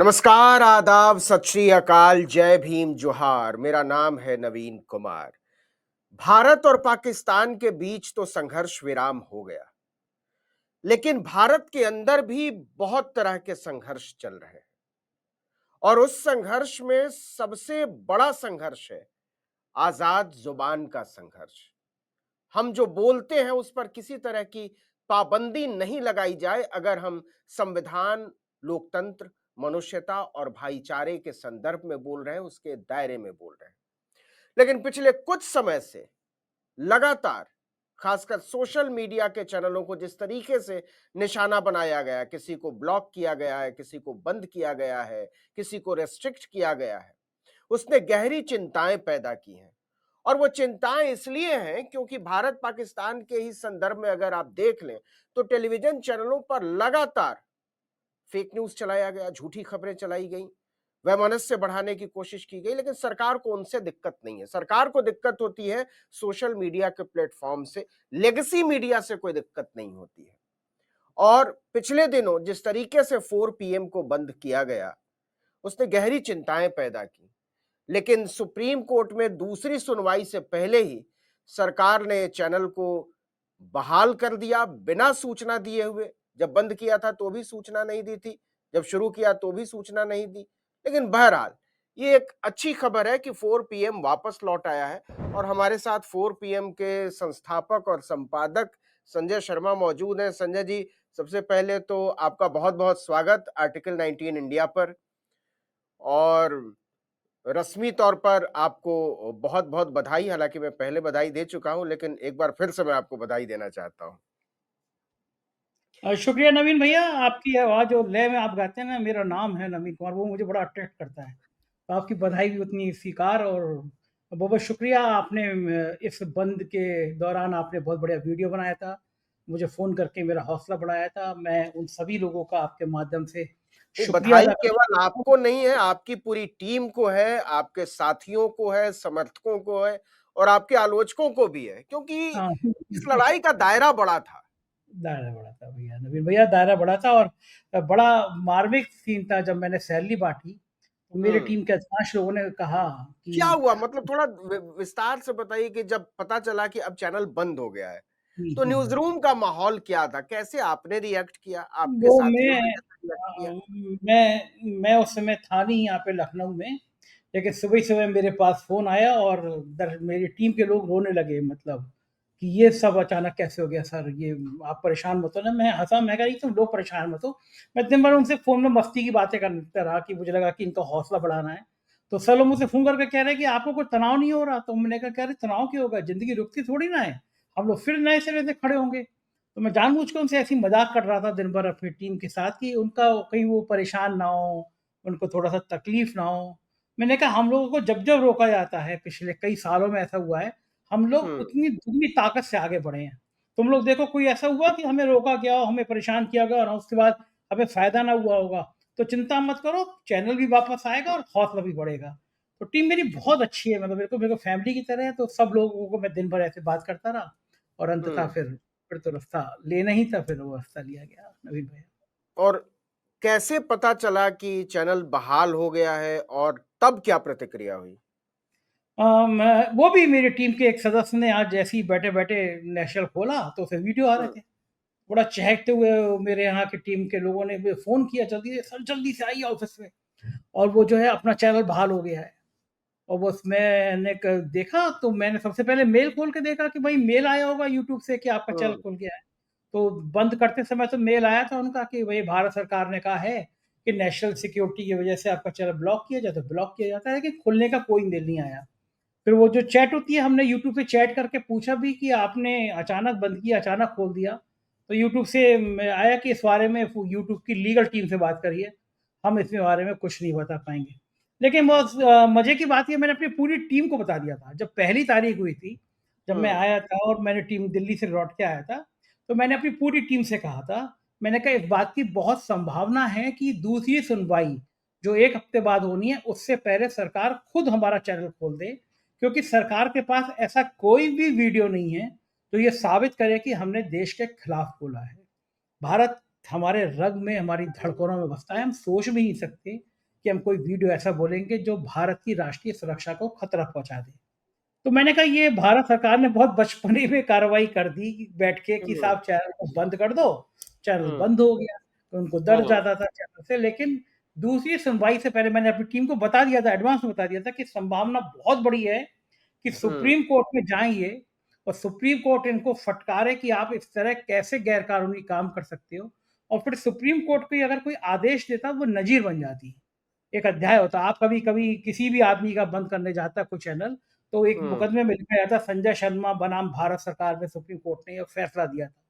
नमस्कार, आदाब, सत श्री अकाल, जय भीम, जोहार। मेरा नाम है नवीन कुमार। भारत और पाकिस्तान के बीच तो संघर्ष विराम हो गया, लेकिन भारत के अंदर भी बहुत तरह के संघर्ष चल रहे हैं और उस संघर्ष में सबसे बड़ा संघर्ष है आजाद जुबान का संघर्ष। हम जो बोलते हैं उस पर किसी तरह की पाबंदी नहीं लगाई जाए अगर हम संविधान, लोकतंत्र, मनुष्यता और भाईचारे के संदर्भ में बोल रहे हैं, उसके दायरे में बोल रहे हैं। लेकिन पिछले कुछ समय से लगातार खासकर सोशल मीडिया के चैनलों को जिस तरीके से निशाना बनाया गया, किसी को ब्लॉक किया गया है, किसी को बंद किया गया है, किसी को रेस्ट्रिक्ट किया गया है, उसने गहरी चिंताएं पैदा की हैं। और वो चिंताएं इसलिए हैं क्योंकि भारत पाकिस्तान के ही संदर्भ में अगर आप देख लें तो टेलीविजन चैनलों पर लगातार फेक न्यूज चलाया गया, झूठी खबरें चलाई गई, वैमनस्य बढ़ाने की कोशिश की गई, लेकिन सरकार को उनसे दिक्कत नहीं है। सरकार को दिक्कत होती है सोशल मीडिया के प्लेटफॉर्म से, लेगेसी मीडिया से कोई दिक्कत नहीं होती है। और पिछले दिनों जिस तरीके से 4 पीएम को बंद किया गया, उसने गहरी चिंताएं पैदा की। लेकिन सुप्रीम कोर्ट में दूसरी सुनवाई से पहले ही सरकार ने चैनल को बहाल कर दिया बिना सूचना दिए हुए। जब बंद किया था तो भी सूचना नहीं दी थी, जब शुरू किया तो भी सूचना नहीं दी। लेकिन बहरहाल ये एक अच्छी खबर है कि 4 पीएम वापस लौट आया है और हमारे साथ 4 पीएम के संस्थापक और संपादक संजय शर्मा मौजूद हैं। संजय जी, सबसे पहले तो आपका बहुत-बहुत स्वागत आर्टिकल 19 इंडिया पर। और रस्मी तौर पर आपको बहुत-बहुत बधाई, हालाँकि मैं पहले बधाई दे चुका हूँ, लेकिन एक बार फिर से मैं आपको बधाई देना चाहता हूँ। शुक्रिया नवीन भैया, आपकी आवाज़ और लय में आप गाते हैं ना, मेरा नाम है नवीन कुमार, वो मुझे बड़ा अट्रैक्ट करता है। तो आपकी बधाई भी उतनी स्वीकार और बहुत-बहुत शुक्रिया। आपने इस बंद के दौरान आपने बहुत बढ़िया वीडियो बनाया था, मुझे फ़ोन करके मेरा हौसला बढ़ाया था। मैं उन सभी लोगों का आपके माध्यम से नहीं, शुक्रिया बधाई अदा करना केवल चाहता हूँ। आपको नहीं है, आपकी पूरी टीम को है, आपके साथियों को है, समर्थकों को है और आपके आलोचकों को भी है, क्योंकि हाँ, इस लड़ाई का दायरा बड़ा था। दायरा बड़ा था भैया, नवीन भैया दायरा बड़ा था और बड़ा मार्मिक सीन था जब मैंने सैलरी बाँटी, तो मेरी हुँ। टीम के अधिकांश लोगों ने कहा क्या कि हुआ? मतलब थोड़ा विस्तार से बताइए कि जब पता चला कि अब चैनल बंद हो गया है, हुँ, तो हुँ, न्यूज़ हुँ। रूम का माहौल क्या था? कैसे आपने रिएक्ट किया? आपके वो साथियों ने मैं कैसे रिएक्ट किया? मैं उस समय था नहीं यहाँ पे लखनऊ में, लेकिन सुबह ही सुबह मेरे पास फ़ोन आया और मेरी टीम के लोग रोने लगे, मतलब कि ये सब अचानक कैसे हो गया सर, ये आप परेशान मत हो ना। मैं हँसा, मैं कहा, "नहीं, तुम लोग परेशान मत हो।" मैं दिन भर उनसे फ़ोन में मस्ती की बातें करता रहा कि मुझे लगा कि इनका हौसला बढ़ाना है। तो सब लोग मुझसे फ़ोन करके कह रहे हैं कि आपको कोई तनाव नहीं हो रहा? तो मैंने कहा, "अरे तनाव क्यों होगा? ज़िंदगी रुकती थोड़ी ना है। हम लोग फिर नए सिरे से खड़े होंगे।" तो मैं जानबूझ के उनसे ऐसे ही मज़ाक कर रहा था दिन भर अपनी टीम के साथ कि उनका कहीं वो परेशान ना हो, उनको थोड़ा-सा तकलीफ़ ना हो। मैंने कहा, हम लोगों को जब-जब रोका जाता है, पिछले कई सालों में ऐसा हुआ है, हम लोग हुँ। उतनी दुगनी ताकत से आगे बढ़े हैं। तुम लोग देखो, कोई ऐसा हुआ कि हमें रोका गया हो, हमें परेशान किया गया और उसके बाद हमें फ़ायदा ना हुआ होगा। तो चिंता मत करो, चैनल भी वापस आएगा और हौसला भी बढ़ेगा। तो टीम मेरी बहुत अच्छी है, मतलब मेरे को फैमिली की तरह है, तो सब लोगों को मैं दिन भर ऐसे बात करता रहा और अंततः हुँ। फिर तो रास्ता लेना ही था, फिर वो रास्ता लिया गया नवीन भैया। और कैसे पता चला कि चैनल बहाल हो गया है और तब क्या प्रतिक्रिया हुई? वो भी मेरी टीम के एक सदस्य ने आज जैसे ही बैठे-बैठे नेशनल खोला तो उसमें वीडियो आ रहे हुँ। थे। बड़ा चहकते हुए मेरे यहाँ की टीम के लोगों ने मुझे फ़ोन किया, जल्दी से सर, जल्दी से आइए ऑफ़िस में, और वो जो है अपना चैनल बहाल हो गया है। और बस मैंने क देखा तो मैंने सबसे पहले मेल खोल के देखा कि भाई मेल आया होगा यूट्यूब से कि आपका चैनल हुँ। खुल गया है। तो बंद करते समय तो मेल आया था उनका कि भई भारत सरकार ने कहा है कि नेशनल सिक्योरिटी की वजह से आपका चैनल ब्लॉक किया जाए, तो ब्लॉक किया जाता है, लेकिन खुलने का कोई मेल नहीं आया। फिर वो जो चैट होती है, हमने यूट्यूब पे चैट करके पूछा भी कि आपने अचानक बंद किया, अचानक खोल दिया। तो यूट्यूब से आया कि इस बारे में यूट्यूब की लीगल टीम से बात करिए, हम इसके बारे में कुछ नहीं बता पाएँगे। लेकिन बहुत मज़े की बात ये, मैंने अपनी पूरी टीम को बता दिया था। जब पहली तारीख हुई थी, जब मैं हुँ। आया था और मैंने टीम दिल्ली से लौट के आया था, तो मैंने अपनी पूरी टीम से कहा था, मैंने कहा इस बात की बहुत संभावना है कि दूसरी सुनवाई, जो 1 हफ्ते बाद होनी है, उससे पहले सरकार खुद हमारा चैनल खोल दे, क्योंकि सरकार के पास ऐसा कोई भी वीडियो नहीं है जो ये साबित करे कि हमने देश के खिलाफ बोला है। भारत हमारे रग में, हमारी धड़कनों में बसता है, हम सोच भी नहीं सकते कि हम कोई वीडियो ऐसा बोलेंगे जो भारत की राष्ट्रीय सुरक्षा को खतरा पहुँचा दे। तो मैंने कहा ये भारत सरकार ने बहुत बचपने में कार्रवाई कर दी कि बैठ के कि हुँ, साहब चैनल को बंद कर दो, चैनल हुँ, बंद हो गया। तो उनको दर्द हुँ, ज़्यादा था चैनल से, लेकिन दूसरी सुनवाई से पहले मैंने अपनी टीम को बता दिया था, एडवांस में बता दिया था कि संभावना बहुत बड़ी है कि हुँ, सुप्रीम कोर्ट में जाएँ ये और सुप्रीम कोर्ट इनको फटकारे कि आप इस तरह कैसे गैरकानूनी काम कर सकते हो, और फिर सुप्रीम कोर्ट कोई अगर कोई आदेश देता वो नज़ीर बन जाती। एक अध्याय होता। आप कभी-कभी किसी भी आदमी का बंद करने जाता कोई चैनल, तो एक हुँ, मुकदमे में लिखा जाता संजय शर्मा बनाम भारत सरकार में सुप्रीम कोर्ट ने ये फैसला दिया था।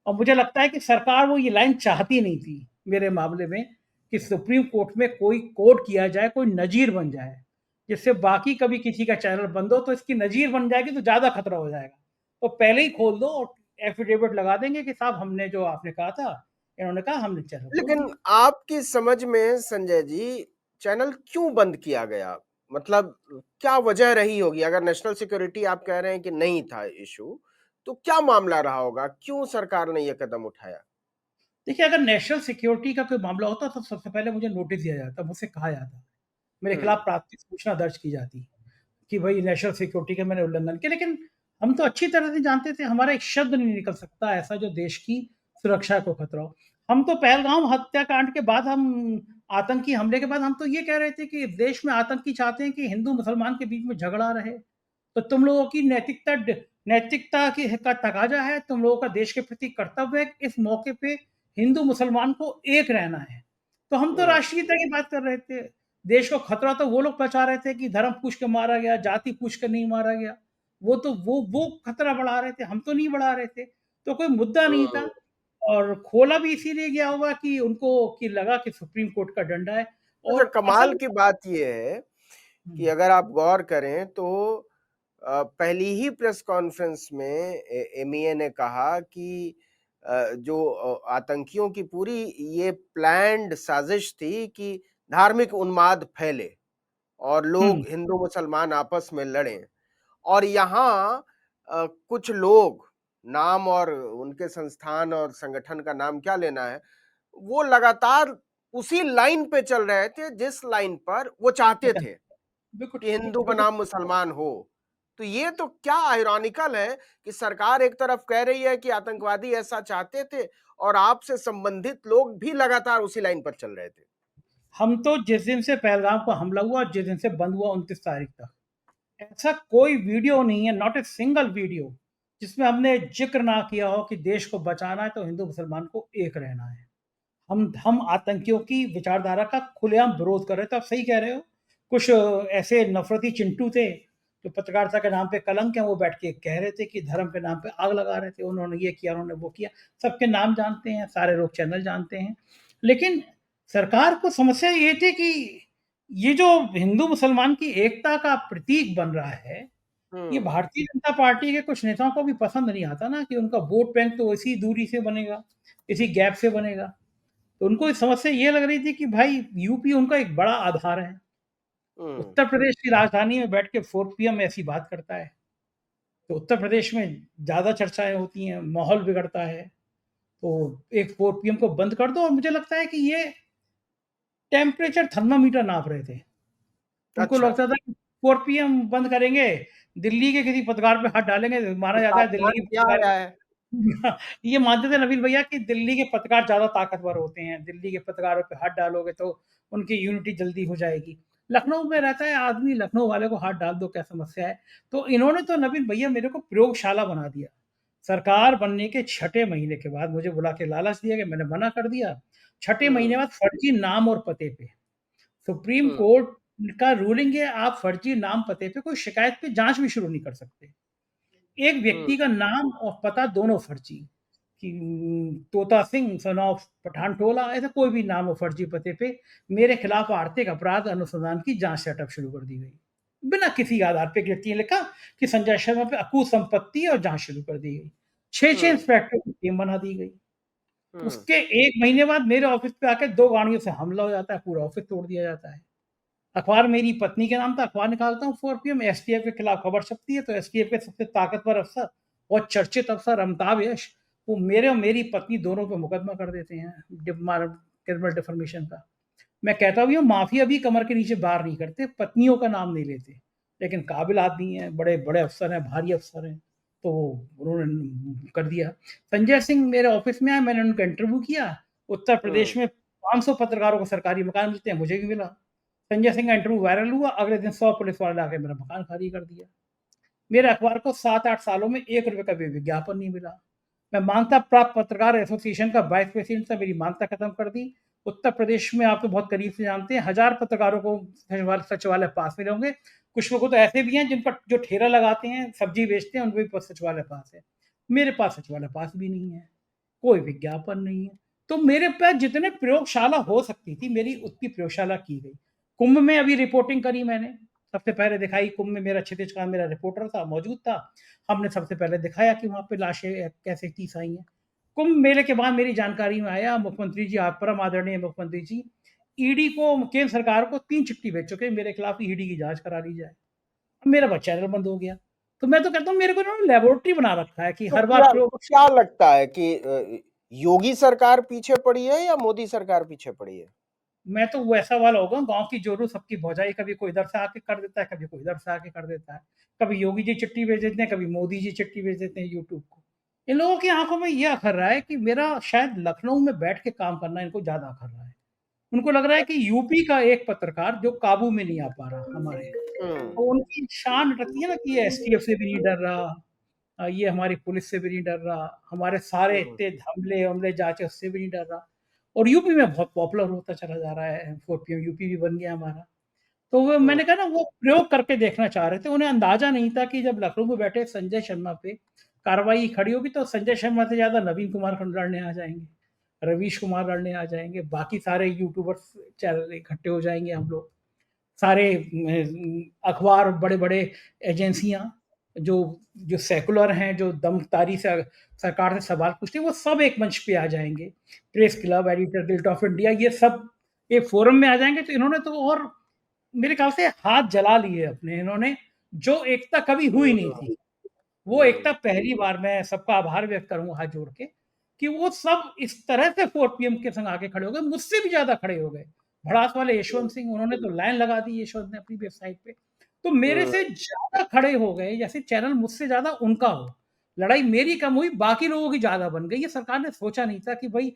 और मुझे लगता है कि सरकार वो ये लाइन चाहती नहीं थी मेरे मामले में कि सुप्रीम कोर्ट में कोई कोर्ट किया जाए, कोई नज़ीर बन जाए, जिससे बाकी कभी किसी का चैनल बंद हो तो इसकी नज़ीर बन जाएगी तो ज़्यादा खतरा हो जाएगा। तो पहले ही खोल दो और एफिडेविट लगा देंगे कि साहब हमने जो आपने कहा था, इन्होंने कहा हमने चैनल खोल लेकिन दिया। आपकी समझ में संजय जी, चैनल क्यों बंद किया गया? मतलब क्या वजह रही होगी? अगर नेशनल सिक्योरिटी आप कह रहे हैं कि नहीं था इश्यू, तो क्या मामला रहा होगा? क्यों सरकार ने ये कदम उठाया? देखिए, अगर नेशनल सिक्योरिटी का कोई मामला होता तो सबसे पहले मुझे नोटिस दिया जाता, मुझसे कहा जाता। मेरे हुँ, खिलाफ प्राथमिक सूचना दर्ज की जाती कि भई नेशनल सिक्योरिटी का मैंने उल्लंघन किया। लेकिन हम तो अच्छी तरह से जानते थे हमारा एक शब्द नहीं निकल सकता ऐसा जो देश की सुरक्षा को खतरा हो। हम तो पहलगाम हत्याकांड के बाद हम आतंकी हमले के बाद हम तो ये कह रहे थे कि देश में आतंकी चाहते हैं कि हिंदू-मुसलमान के बीच में झगड़ा रहे। तो तुम लोगों की नैतिकता की का तकाज़ा है, तुम लोगों का देश के प्रति कर्तव्य है कि इस मौके पे हिंदू-मुसलमान को एक रहना है। तो हम तो हुँ, राष्ट्रीयता की बात कर रहे थे। देश को खतरा तो वो लोग पहुँचा रहे थे कि धर्म पूछ के मारा गया, जाति पूछ के नहीं मारा गया। वो तो वो खतरा बढ़ा रहे थे, हम तो नहीं बढ़ा रहे थे। तो कोई मुद्दा नहीं था हुँ। और खोला भी इसीलिए गया होगा कि उनको कि लगा कि सुप्रीम कोर्ट का डंडा है अच्छा, और कमाल असल। की बात ये है हुँ, कि अगर आप गौर करें तो पहली ही प्रेस कॉन्फ्रेंस में एमईए ने कहा कि जो आतंकियों की पूरी ये प्लान्ड साजिश थी कि धार्मिक उन्माद फैले और हुँ, लोग हिंदू मुसलमान आपस में लड़ें और यहाँ कुछ लोग नाम और उनके संस्थान और संगठन का नाम क्या लेना है, वो लगातार उसी लाइन पे चल रहे थे जिस लाइन पर वो चाहते थे बिल्कुल, कि हिंदू बिल्कुल। बनाम मुसलमान हो। तो ये तो क्या आयरॉनिकल है कि सरकार एक तरफ कह रही है कि आतंकवादी ऐसा चाहते थे और आपसे संबंधित लोग भी लगातार उसी लाइन पर चल रहे थे। हम तो जिस दिन से पहलगाम को हमला हुआ, जिस दिन से बंद हुआ 29 तारीख तक, ऐसा कोई वीडियो नहीं है, नॉट ए सिंगल वीडियो, जिसमें हमने ज़िक्र ना किया हो कि देश को बचाना है तो हिंदू-मुसलमान को एक रहना है। हम आतंकियों की विचारधारा का खुलेआम विरोध कर रहे थे। आप सही कह रहे हो। कुछ ऐसे नफ़रती चिंटू थे, जो पत्रकारिता के नाम पे कलंक हैं, वो बैठ के कह रहे थे कि धर्म के नाम पे आग लगा रहे थे। उन्होंने ये किया, उन्होंने वो किया। सबके नाम जानते हैं, सारे लोग चैनल जानते हैं। लेकिन सरकार को समस्या ये थी कि ये जो हिंदू-मुसलमान की एकता का प्रतीक बन रहा है, ये हुँ, भारतीय जनता पार्टी के कुछ नेताओं को भी पसंद नहीं आता ना कि उनका वोट बैंक तो इसी दूरी से बनेगा, इसी गैप से बनेगा। तो उनको समस्या ये लग रही थी कि भाई यूपी उनका एक बड़ा आधार है। हुँ, उत्तर प्रदेश की राजधानी में बैठ के 4 पीएम ऐसी बात करता है। तो उत्तर प्रदेश में ज़्यादा चर्चाएँ होती हैं, माहौल बिगड़ता है। तो एक 4 पीएम को बंद कर दो और मुझे लगता है कि ये टेम्परेचर थर्मामीटर नाप रहे थे। उनको अच्छा। लगता था कि 4 पीएम बंद करेंगे, दिल्ली के किसी पत्रकार पे हाथ डालेंगे, माना तो जाता है दिल्ली तापमान के क्या पत्रकार। आया है? ये मानते थे नवीन भैया कि दिल्ली के पत्रकार ज़्यादा ताकतवर होते हैं, दिल्ली के पत्रकारों पे हाथ डालोगे तो उनकी यूनिटी जल्दी हो जाएगी। लखनऊ में रहता है आदमी, लखनऊ वाले को हाथ डाल दो क्या समस्या है? तो इन्होंने तो नवीन भैया मेरे को प्रयोगशाला बना दिया। सरकार बनने के छठे महीने के बाद मुझे बुला के लालच दिया कि मैंने मना कर दिया। छठे महीने हुँ, बाद फर्जी नाम और पते पे सुप्रीम हुँ, कोर्ट का रूलिंग है, आप फर्जी नाम पते पे कोई शिकायत पे जाँच भी शुरू नहीं कर सकते। एक हुँ, व्यक्ति का नाम और पता दोनों फर्जी कि तोता सिंह सन ऑफ पठानटोला, ऐसा कोई भी नाम हो फर्जी पते पे मेरे खिलाफ आर्थिक अपराध अनुसंधान की जांच सेटअप शुरू कर दी गई। बिना किसी आधार पे एक व्यक्ति ने लिखा कि संजय शर्मा पे अकूत संपत्ति और जांच शुरू कर दी गई। 6 हुँ, इंस्पेक्टर की टीम बना दी गई। हुँ, उसके 1 महीने बाद मेरे ऑफिस पे आके 2 गाड़ियों से हमला हो जाता है, पूरा ऑफिस तोड़ दिया जाता है। अखबार मेरी पत्नी के नाम था, अखबार निकालता हूँ 4 पीएम, एसटीएफ के खिलाफ खबर छपती है, तो एसटीएफ के सबसे ताकतवर अफ़सर और चर्चित अफ़सर अमिताभ यश, वो मेरे और मेरी पत्नी दोनों पे मुकदमा कर देते हैं, क्रिमिनल डिफर्मेशन का। मैं कहता भी हूँ माफिया भी कमर के नीचे बाहर नहीं करते, पत्नियों का नाम नहीं लेते, लेकिन काबिल आदमी हैं, बड़े बड़े अफसर हैं, भारी अफसर हैं, तो उन्होंने कर दिया। संजय सिंह मेरे ऑफिस में आए, मैंने उनका इंटरव्यू किया। उत्तर प्रदेश हुँ, में 500 पत्रकारों को सरकारी मकान मिलते हैं, मुझे भी मिला। संजय सिंह का इंटरव्यू वायरल हुआ, अगले दिन 100 पुलिस वाले आके मेरा मकान खाली कर दिया। मेरे अखबार को 7-8 सालों में 1 रुपए का भी विज्ञापन नहीं मिला। मैं मान्यता प्राप्त पत्रकार एसोसिएशन का वाइस प्रेसिडेंट था, मेरी मान्यता खत्म कर दी। उत्तर प्रदेश में आप तो बहुत करीब से जानते हैं, 1000 पत्रकारों को सचिवालय पास मिले होंगे। कुछ लोग तो ऐसे भी हैं जिनका जो ठेला लगाते हैं, सब्जी बेचते हैं, उनको भी सचिवालय पास है। मेरे पास सचिवालय पास भी नहीं है, कोई विज्ञापन नहीं है। तो मेरे पास जितने प्रयोगशाला हो सकती थी, मेरी उतनी प्रयोगशाला की गई। कुंभ में अभी रिपोर्टिंग करी मैंने, सबसे पहले दिखाई कुंभ में, मेरा क्षितिज खान मेरा रिपोर्टर था, मौजूद था। हमने सबसे पहले दिखाया कि वहाँ पे लाशें कैसे 30 आई हैं। कुंभ मेले के बाद मेरी जानकारी में आया, मुख्यमंत्री जी, आप परम आदरणीय मुख्यमंत्री जी, ईडी को, केंद्र सरकार को 3 चिट्ठी भेज चुके हैं, मेरे खिलाफ ईडी की जाँच करा ली जाए। अब मेरा बस चैनल बंद हो गया। तो मैं तो कहता हूँ मेरे को इन्होंने लैबोरेटरी बना रखा है कि हर बार प्रयोग। तो क्या लगता है कि योगी सरकार पीछे पड़ी है या मोदी सरकार पीछे पड़ी है? मैं तो वैसा वाला होगा, गाँव की जोरू सबकी भौजाई, कभी कोई इधर से आके कर देता है, कभी कोई इधर से आके कर देता है। कभी योगी जी चिट्ठी भेज देते हैं, कभी मोदी जी चिट्ठी भेज देते हैं यूट्यूब को। इन लोगों की आँखों में ये अखर रहा है कि मेरा शायद लखनऊ में बैठ के काम करना इनको ज़्यादा अखर रहा है। उनको लग रहा है कि यूपी का एक पत्रकार जो काबू में नहीं आ पा रहा हमारे, हुँ, तो उनकी शान रखती है ना कि ये एसटीएफ से भी नहीं डर रहा, ये हमारी पुलिस से भी नहीं डर रहा, हमारे सारे हुँ, इतने हमले जाँच है उससे भी नहीं डर रहा। और यूपी में बहुत पॉपुलर होता चला जा रहा है, 4 यूपी भी बन गया हमारा। तो वो हुँ, मैंने कहा ना, वो प्रयोग करके देखना चाह रहे थे। उन्हें अंदाज़ा नहीं था कि जब लखनऊ में बैठे संजय शर्मा पे कार्रवाई खड़ी होगी तो संजय शर्मा से ज़्यादा नवीन कुमार लड़ने आ जाएँगे, रवीश कुमार लड़ने आ जाएँगे, बाकी सारे यूट्यूबर्स चैनल इकट्ठे हो जाएँगे हम लोग। सारे अखबार, बड़े-बड़े एजेंसियाँ जो जो सेकुलर हैं, जो दमखतारी से सरकार से सवाल पूछती हैं, वो सब एक मंच पे आ जाएँगे। Press club, editor guild of India, ये सब एक फोरम में आ जाएँगे। तो इन्होंने तो और मेरे ख्याल से हाथ जला लिए अपने इन्होंने, जो एकता कभी हुई नहीं हुँ, थी। वो एकता हुँ, पहली बार, मैं सबका आभार व्यक्त करूँगा हाथ जोड़ के, कि वो सब इस तरह से 4 पीएम के संग आके खड़े हो गए, मुझसे भी ज़्यादा खड़े हो गए। भड़ास वाले यशवंत सिंह, उन्होंने तो लाइन लगा दी यशवंत ने अपनी वेबसाइट पे। तो मेरे हुँ। से ज़्यादा खड़े हो गए, जैसे चैनल मुझसे ज़्यादा उनका हो। लड़ाई मेरी कम हुई, बाकी लोगों की ज़्यादा बन गई। ये सरकार ने सोचा नहीं था कि भई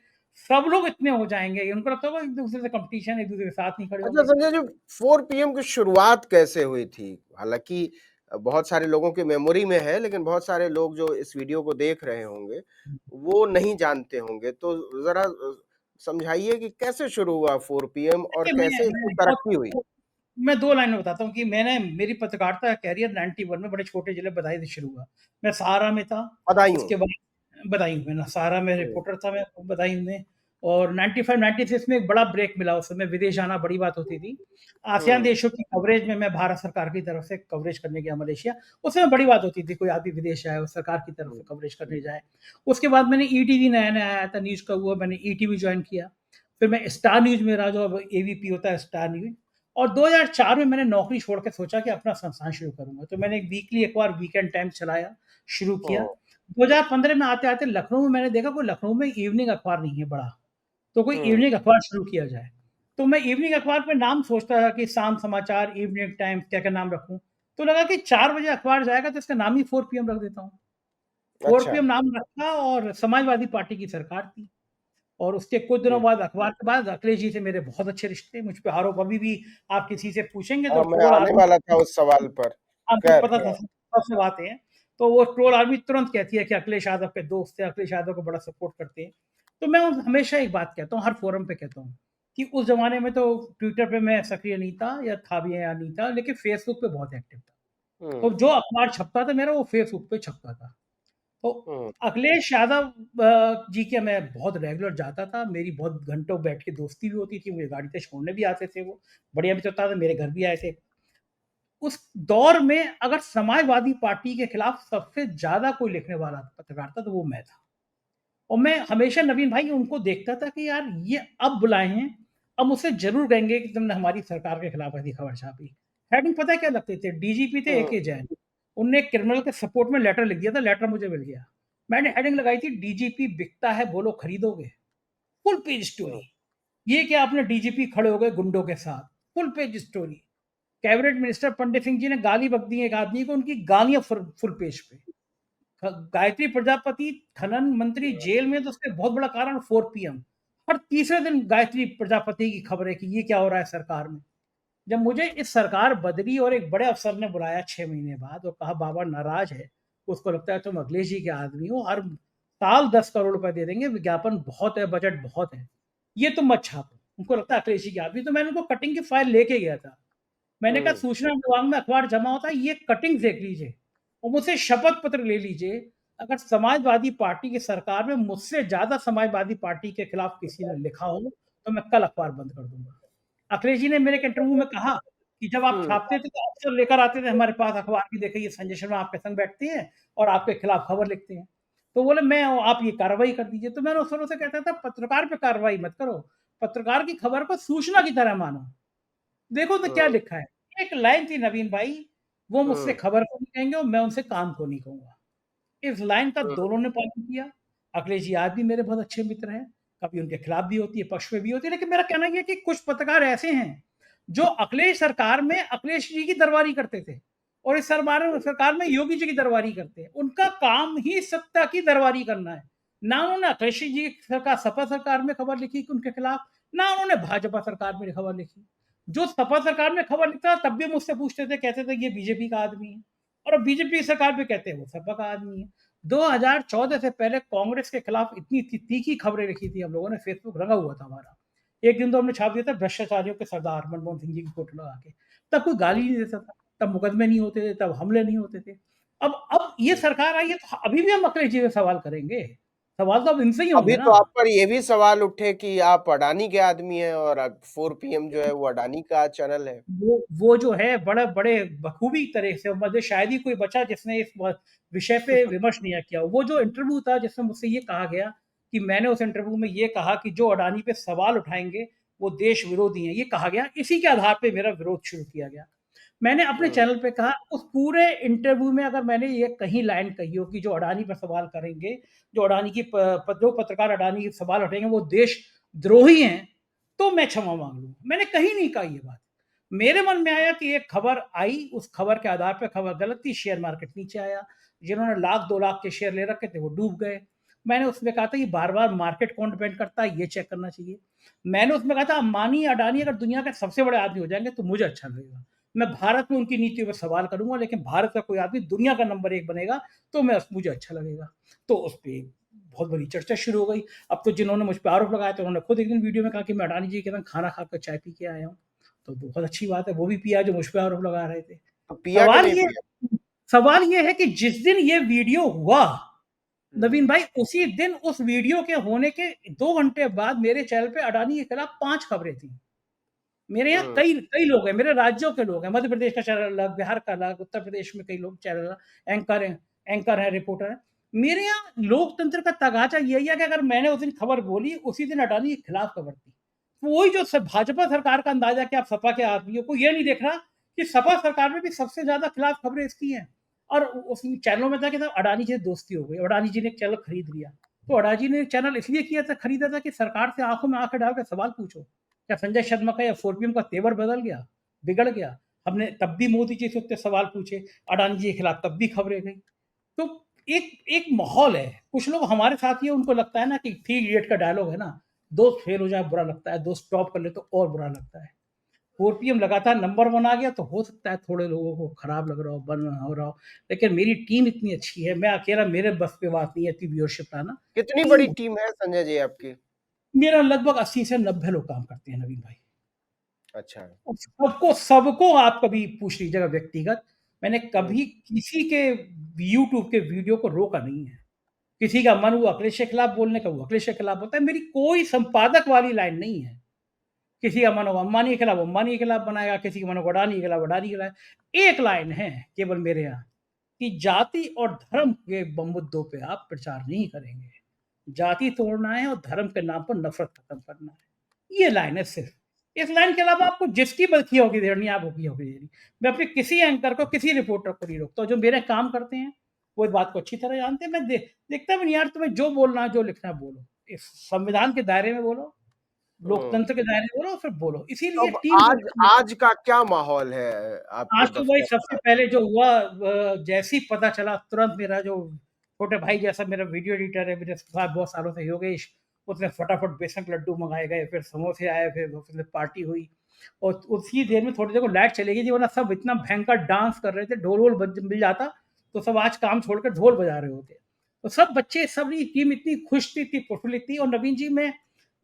सब लोग इतने हो जाएँगे। उनको लगता होगा एक-दूसरे से कॉम्पिटिशन, एक-दूसरे के साथ नहीं खड़े अच्छा होंगे। संजय जी 4 पीएम की शुरुआत कैसे हुई थी? हालाँकि बहुत सारे लोगों की मेमोरी में है, लेकिन बहुत सारे लोग जो इस वीडियो को देख रहे होंगे, वो नहीं जानते होंगे। तो ज़रा समझाइए कि कैसे शुरू हुआ 4 पीएम और देखिए, कैसे इसकी तरक्की हुई? मैं 2 लाइन में बताता हूँ कि मेरी पत्रकारिता करियर 91 में बड़े छोटे ज़िले बदायूं से शुरू हुआ। मैं सहारा में था, बदायूँ। उसके बाद बदायूं में ना, सहारा में हुँ, रिपोर्टर था मैं बदायूं में। और 95-96 में एक बड़ा ब्रेक मिला, उस समय विदेश जाना बड़ी बात होती थी। आसियान हुँ, देशों की कवरेज में मैं भारत सरकार की तरफ से कवरेज करने गया मलेशिया। उस समय बड़ी बात होती थी, कोई आदमी विदेश जाए और सरकार की तरफ हुँ, से कवरेज करने जाए। उसके बाद मैंने ईटीवी नया-नया आया था न्यूज़ का हुआ, मैंने ईटीवी जॉइन किया। फिर मैं स्टार न्यूज़ में रहा, जो अब एबीपी होता है स्टार न्यूज़। और 2004 में मैंने नौकरी छोड़ के सोचा कि अपना संस्थान शुरू करूँगा। तो मैंने एक वीकली अखबार वीकेंड टाइम्स चलाया, शुरू किया। हुँ, 2015 में आते-आते लखनऊ में मैंने देखा कोई लखनऊ में इवनिंग अखबार नहीं है बड़ा, तो कोई हुँ, इवनिंग अखबार शुरू किया जाए। तो मैं इवनिंग अखबार पे नाम सोचता था कि शाम समाचार, इवनिंग टाइम्स, क्या-क्या नाम रखूँ। तो लगा कि 4 बजे अखबार जाएगा तो इसका नाम ही 4 पीएम रख देता हूँ। 4 अच्छा। पीएम नाम रखा, और समाजवादी पार्टी की सरकार थी। और उसके कुछ दिनों हुँ, बाद, अखबार के बाद, अखिलेश जी से मेरे बहुत अच्छे रिश्ते, मुझ पे आरोप अभी भी आप किसी से पूछेंगे तो हाँ, मैं ट्रोल आने आर्मी, वाला था उस सवाल पर। हमको खैर पता था हाँ, सब सब आते हैं। तो वो ट्रोल आर्मी तुरंत कहती है कि अखिलेश यादव के दोस्त हैं, अखिलेश यादव को बड़ा सपोर्ट करते हैं। तो मैं हमेशा एक बात कहता हूँ, हर फोरम पे कहता हूँ कि उस ज़माने में तो ट्विटर पे मैं सक्रिय नहीं था, या था भी या नहीं था, लेकिन फेसबुक पे बहुत एक्टिव था। तो हुँ, जो अखबार छपता था मेरा, वो फेसबुक पे छपता था। तो हुँ, अखिलेश यादव जी के मैं बहुत रेगुलर जाता था, मेरी बहुत घंटों बैठ के दोस्ती भी होती थी, मुझे गाड़ी पे छोड़ने भी आते थे वो, बढ़िया भी होता था, मेरे घर भी आए थे। उस दौर में अगर समाजवादी पार्टी के खिलाफ सबसे ज़्यादा कोई लिखने वाला पत्रकार था, तो वो मैं था। और मैं हमेशा नवीन भाई उनको देखता था कि यार ये अब बुलाए हैं, अब मुझसे ज़रूर कहेंगे कि तुमने हमारी सरकार के खिलाफ ऐसी खबर छापी। हेडिंग पता है क्या लगते थे? डीजीपी थे हुँ, एके जैन। उनने एक क्रिमिनल के सपोर्ट में लेटर लिख दिया था, लेटर मुझे मिल गया। मैंने हेडिंग लगाई थी, डीजीपी बिकता है बोलो खरीदोगे? फुल पेज हुँ, स्टोरी। ये क्या अपने डीजीपी खड़े हो गए गुंडों के साथ, full page story. Cabinet minister Pandit Singh ji ने गाली बक दी एक आदमी को, उनकी गालियां फुल पेज पे। गायत्री प्रजापति खनन मंत्री जेल में, तो उसके बहुत बड़ा कारण 4 PM। हर तीसरे दिन गायत्री प्रजापति की खबर है कि ये क्या हो रहा है सरकार में। जब मुझे इस सरकार बदली और एक बड़े अफसर ने बुलाया 6 महीने बाद और कहा बाबा नाराज है, उसको लगता है तुम अखिलेश जी के आदमी हो, हर साल 10 करोड़ रुपए दे देंगे, विज्ञापन बहुत है, बजट बहुत है, ये तुम मत छापो। उनको लगता है अखिलेश जी के आदमी। तो मैंने उनको कटिंग की फाइल लेके गया था। मैंने कहा हम्म। सूचना विभाग में अखबार जमा होता है, ये कटिंग देख लीजिए और मुझसे शपथ पत्र ले लीजिए, अगर समाजवादी पार्टी की सरकार में मुझसे ज्यादा समाजवादी पार्टी के खिलाफ किसी ने लिखा हो तो मैं कल अखबार बंद कर दूंगा। अखिलेश जी ने मेरे एक इंटरव्यू में कहा कि जब आप हम्म। छापते थे तो अफसर लेकर आते थे हमारे पास अखबार की, देखिए ये संजय शर्मा आपके संग बैठते हैं और आपके खिलाफ खबर लिखते हैं। तो बोले मैं, आप ये कार्रवाई कर दीजिए। तो मैंने उस तरह से कहता था पत्रकार पे कार्रवाई मत करो, पत्रकार की खबर को सूचना की तरह मानो। देखो तो क्या हम्म। लिखा है। एक लाइन थी नवीन भाई, वो मुझसे हम्म। खबर को नहीं कहेंगे और मैं उनसे काम को नहीं कहूंगा। इस लाइन का हम्म। दोनों ने पालन किया। अखिलेश जी आज भी मेरे बहुत अच्छे मित्र हैं, कभी उनके खिलाफ भी होती है, पक्ष में भी होती है, लेकिन मेरा कहना यह है कि कुछ पत्रकार ऐसे हैं जो अखिलेश सरकार में अखिलेश जी की दरबारी करते थे और इस सरकार में योगी जी की दरबारी करते हैं। उनका काम ही सत्ता की दरबारी करना है। ना उन्होंने अखिलेश जी की सरकार सपा सरकार में खबर लिखी कि उनके खिलाफ, ना उन्होंने भाजपा सरकार में खबर लिखी। जो सपा सरकार में खबर लिखता था तब भी मुझसे पूछते थे, कहते थे ये बीजेपी का आदमी है, और अब बीजेपी सरकार पे कहते हैं वो सपा का आदमी है। 2014 से पहले कांग्रेस के खिलाफ इतनी तीखी खबरें लिखी थी हम लोगों ने, फेसबुक रंगा हुआ था हमारा। एक दिन तो हमने छाप दिया था भ्रष्टाचारियों के सरदार मनमोहन सिंह जी की फोटो लगा के। तब कोई गाली नहीं देता था, तब मुकदमे नहीं होते थे, तब हमले नहीं होते थे। अब ये सरकार आई है तो अभी भी हम अखिलेश जी से सवाल करेंगे। सवाल तो अब इनसे ही होंगे अभी ना। तो आप पर ये भी सवाल उठे कि आप अडानी के आदमी हैं और 4 PM जो है वो अडानी का चैनल है। वो जो है बड़े बड़े बखूबी तरह से, मतलब शायद ही कोई बचा जिसने इस विषय पे विमर्श नहीं किया। वो जो इंटरव्यू था जिसमें मुझसे ये कहा गया कि मैंने उस इंटरव्यू में ये कहा कि जो अडानी पे सवाल उठाएंगे वो देश विरोधी हैं, ये कहा गया, इसी के आधार पे मेरा विरोध शुरू किया गया। मैंने अपने हुँ। चैनल पे कहा उस पूरे इंटरव्यू में अगर मैंने ये कहीं लाइन कही हो कि जो अडानी पर सवाल करेंगे, जो अडानी की जो पत्रकार अडानी के सवाल उठाएंगे वो देश द्रोही हैं, तो मैं क्षमा मांग लूँ। मैंने कहीं नहीं कहा ये बात। मेरे मन में आया कि एक खबर आई, उस खबर के आधार पे खबर गलत थी, शेयर मार्केट नीचे आया। जिन्होंने लाख 2 लाख के शेयर ले रखे थे वो डूब गए। मैंने उसमें कहा था कि बार-बार मार्केट कौन डिपेंड करता है ये चेक करना चाहिए। मैंने उसमें कहा था अंबानी, अडानी अगर दुनिया के सबसे बड़े आदमी हो जाएँगे तो मुझे अच्छा लगेगा। मैं भारत में उनकी नीतियों पे सवाल करूँगा, लेकिन भारत का कोई आदमी दुनिया का नंबर 1 बनेगा तो मुझे अच्छा लगेगा। तो उसपे बहुत बड़ी चर्चा शुरू हो गई। अब तो जिन्होंने मुझ पे आरोप लगाया तो उन्होंने खुद एक दिन वीडियो में कहा कि मैं अडानी जी के साथ खाना खाकर चाय पी के आया हूँ। तो बहुत अच्छी बात है, वो भी पिया जो मुझ पे आरोप लगा रहे थे। तो पिया कि सवाल नहीं ये पिया? सवाल ये है कि जिस दिन ये वीडियो हुआ, हुँ। नवीन भाई, उसी दिन उस वीडियो के होने के 2 घंटे बाद मेरे चैनल पे अडानी के खिलाफ 5 खबरें थी। मेरे यहाँ हुँ। कई कई लोग हैं, मेरे राज्यों के लोग हैं, मध्य प्रदेश का चैनल अलग, बिहार का अलग, उत्तर प्रदेश में कई लोग चैनल अलग, एंकर हैं, रिपोर्टर हैं। मेरे यहाँ लोकतंत्र का तगाचा यही है कि अगर मैंने उस दिन खबर बोली, उसी दिन अडानी के खिलाफ खबर थी। तो वही जो भाजपा सरकार का अंदाजा कि आप सपा के आदमी हो, कोई ये नहीं देख रहा कि सपा सरकार में भी सबसे ज्यादा खिलाफ खबरें इसकी हैं। और उस चैनलों में था कि अडानी जी से दोस्ती हो गई, अडानी जी ने एक चैनल खरीद लिया। तो अडानी जी ने चैनल इसलिए किया था, खरीदा था कि सरकार से आंखों में आंखें डाल कर सवाल पूछो। क्या संजय शर्मा का या 4PM का तेवर बदल गया, बिगड़ गया? हमने तब भी मोदी जी से उतने सवाल पूछे, अडानी जी के खिलाफ तब भी खबरें गई। तो एक एक माहौल है। कुछ लोग हमारे साथ ही है, उनको लगता है ना कि थ्री इडियट का डायलॉग है ना, दोस्त फेल हो जाए बुरा लगता है, दोस्त टॉप कर ले तो और बुरा लगता है। 4PM लगातार नंबर 1 आ गया तो हो सकता है थोड़े लोगों को खराब लग रहा हो, बन हो रहा हो, लेकिन मेरी टीम इतनी अच्छी है, मैं अकेला, मेरे बस की बात नहीं है इतनी व्यूअरशिप लाना। कितनी बड़ी टीम टीम है संजय जी आपकी? मेरा लगभग 80 से 90 लोग काम करते हैं नवीन भाई। अच्छा। सबको सबको आप कभी पूछ लीजिएगा व्यक्तिगत, मैंने हुँ। कभी किसी के यूट्यूब के वीडियो को रोका नहीं है। किसी का मन हुआ अखिलेश के खिलाफ बोलने का, वो अखिलेश के खिलाफ बोलता है। मेरी कोई संपादक वाली लाइन नहीं है। किसी का मन होगा अंबानी के खिलाफ, अंबानी के खिलाफ बनाएगा, किसी का मन होगा अडानी के खिलाफ, अडानी के खिलाफ। एक लाइन है केवल मेरे यहाँ कि जाति और धर्म के मुद्दों पे आप प्रचार नहीं करेंगे। जाति तोड़ना है और धर्म के नाम पर नफरत खत्म करना है। ये लाइन है सिर्फ। इस लाइन के अलावा आपको जिसकी बल्कि होगी देनी, आप होगी देनी। मैं अपने किसी एंकर को, किसी रिपोर्टर को नहीं रोकता। जो मेरे काम करते हैं वो इस बात को अच्छी तरह जानते हैं। मैं देखता भी नहीं यार, तुम्हें जो बोलना है, जो लिखना है बोलो, इस संविधान के दायरे में बोलो। हुँ। लोकतंत्र के दायरे में बोलो और फिर बोलो। तो इसीलिए अब टीम जो आज आज का क्या माहौल है आपके आज तो वही दफ्तर सबसे का? पहले जो हुआ जैसे ही पता चला तुरंत मेरा जो छोटे भाई जैसा मेरा वीडियो एडिटर है मेरे साथ बहुत सालों से योगेश, उसने फटाफट बेसन के लड्डू मँगाए गए, फिर समोसे आए, फिर पार्टी हुई और उसी देर में थोड़ी देर को लाइट चली गई थी वरना सब इतना भयंकर डांस कर रहे थे, ढोल-वोल बज मिल जाता, तो सब आज काम छोड़कर ढोल बजा रहे होते। तो सब बच्चे सबकी टीम इतनी खुश थी, इतनी प्रफुल्लित थी और नवीन जी मैं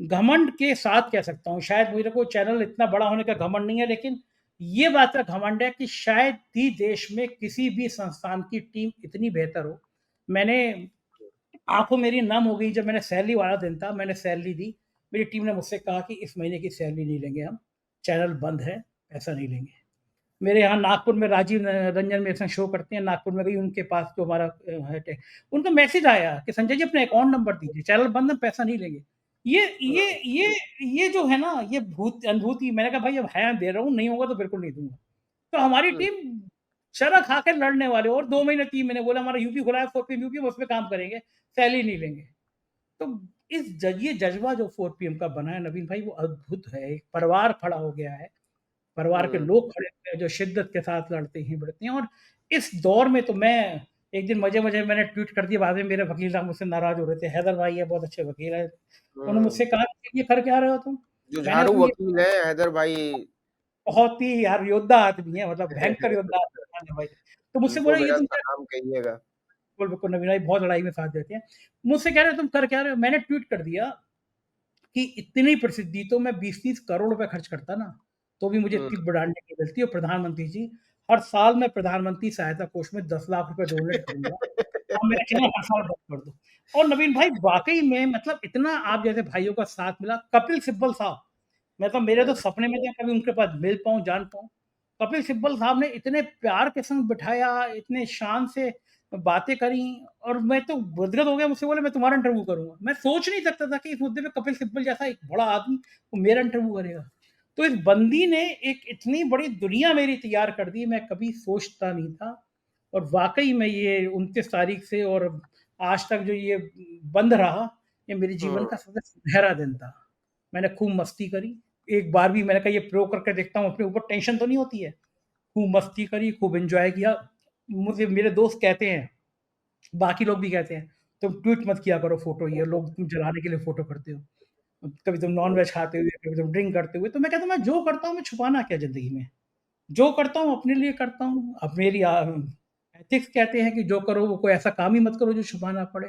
घमंड के साथ कह सकता हूँ, शायद मेरे को चैनल इतना बड़ा होने का घमंड नहीं है लेकिन ये बात का घमंड है कि शायद ही देश में किसी भी संस्थान की टीम इतनी बेहतर हो। मैंने आँखों मेरी नम हो गई जब मैंने सैलरी वाला दिन था, मैंने सैलरी दी। मेरी टीम ने मुझसे कहा कि इस महीने की सैलरी नहीं लेंगे हम, चैनल बंद है, पैसा नहीं लेंगे। मेरे यहाँ नागपुर में राजीव रंजन मेरे साथ शो करते हैं, नागपुर में गई उनके पास जो हमारा हेड है, उनका मैसेज आया कि संजय जी अपना अकाउंट नंबर दीजिए, चैनल बंद है, पैसा नहीं लेंगे। ये ये हुँ, ये ये जो है ना, ये भूत अनुभूति मैंने कहा भाई अब है दे रहा हूँ, नहीं होगा तो बिल्कुल नहीं दूँगा। तो हमारी हुँ, टीम शरह खा के लड़ने वाले और 2 महीने 3 महीने बोला हमारा यूपी खुला है 4 पीएम यूपी में उसमें काम करेंगे, सैलरी नहीं लेंगे। तो ये जज़्बा जो 4 पीएम का बना है नवीन भाई वो अद्भुत है। एक परिवार खड़ा हो गया है। परिवार के हुँ, लोग खड़े हुए हैं जो शिद्दत के साथ लड़ते हैं, भिड़ते हैं और इस दौर में तो मैं एक दिन मज़े-मज़े में मैंने ट्वीट कर दिया बाद में मेरे वकील साहब मुझसे नाराज़ हो रहे थे। हैदर भाई है बहुत अच्छे वकील हैं। उन्होंने हुँ। मुझसे कहा कि ये कर क्या रहे हो तुम? मैंने जुझारू तुम ये वकील हैं हैदर भाई। बहुत ही यार योद्धा आदमी है मतलब भयंकर योद्धा आदमी है हैदर भाई। तो मुझसे उनको बोला ये मेरा तुम क्या सलाम कहिएगा। बिल्कुल, बिल्कुल नवीन भाई बहुत लड़ाई में साथ देते हैं। मुझसे कह रहे हो तुम कर क्या रहे हो? मैंने ट्वीट कर दिया कि इतनी प्रसिद्धि तो मैं 20-30 करोड़ रुपए खर्च करता ना, तो भी मुझे हुँ। इतनी ब्रांडिंग नहीं मिलती और प्रधानमंत्री जी, हर साल मैं प्रधानमंत्री सहायता कोष में 10 लाख रुपए डोनेट करूँगा और मेरा चैनल हर साल बंद कर दो। और नवीन भाई वाक़ई में मतलब इतना आप जैसे भाइयों का साथ मिला, कपिल सिब्बल साहब, मतलब मेरे तो हुँ, सपने में थे कभी उनके पास मिल पाऊँ, जान पाऊँ। कपिल सिब्बल साहब ने इतने प्यार के संग बिठाया, इतने शान से बातें करी और मैं तो गदगद हो गया, मुझसे बोले मैं तुम्हारा इंटरव्यू करूँगा। मैं सोच नहीं सकता था कि इस मुद्दे पे कपिल सिब्बल जैसा एक बड़ा आदमी वो मेरा इंटरव्यू करेगा। तो इस बंदी ने एक इतनी बड़ी दुनिया मेरी तैयार कर दी, मैं कभी सोचता नहीं था और वाक़ई में ये 29 तारीख से और आज तक जो ये बंद रहा, ये मेरे जीवन हुँ। का सबसे सुनहरा दिन था। मैंने खूब मस्ती करी, एक बार भी मैंने कहा ये प्रयोग करके देखता हूँ, अपने ऊपर टेंशन तो नहीं होती है। खूब मस्ती करी, खूब एन्जॉय किया। मुझे मेरे दोस्त कहते हैं, बाकी लोग भी कहते हैं, "तुम ट्वीट मत किया करो फ़ोटो ये लोग तुम जलाने के लिए फ़ोटो करते हो। कभी तुम नॉन-वेज खाते हुए, कभी तुम ड्रिंक करते हुए।" तो मैं कहता हूँ, "मैं जो करता हूँ, मैं छुपाना क्या ज़िंदगी में? जो करता हूँ, अपने लिए करता हूँ। अब मेरी एथिक्स कहते हैं कि जो करो, वो कोई ऐसा काम ही मत करो जो छुपाना पड़े।"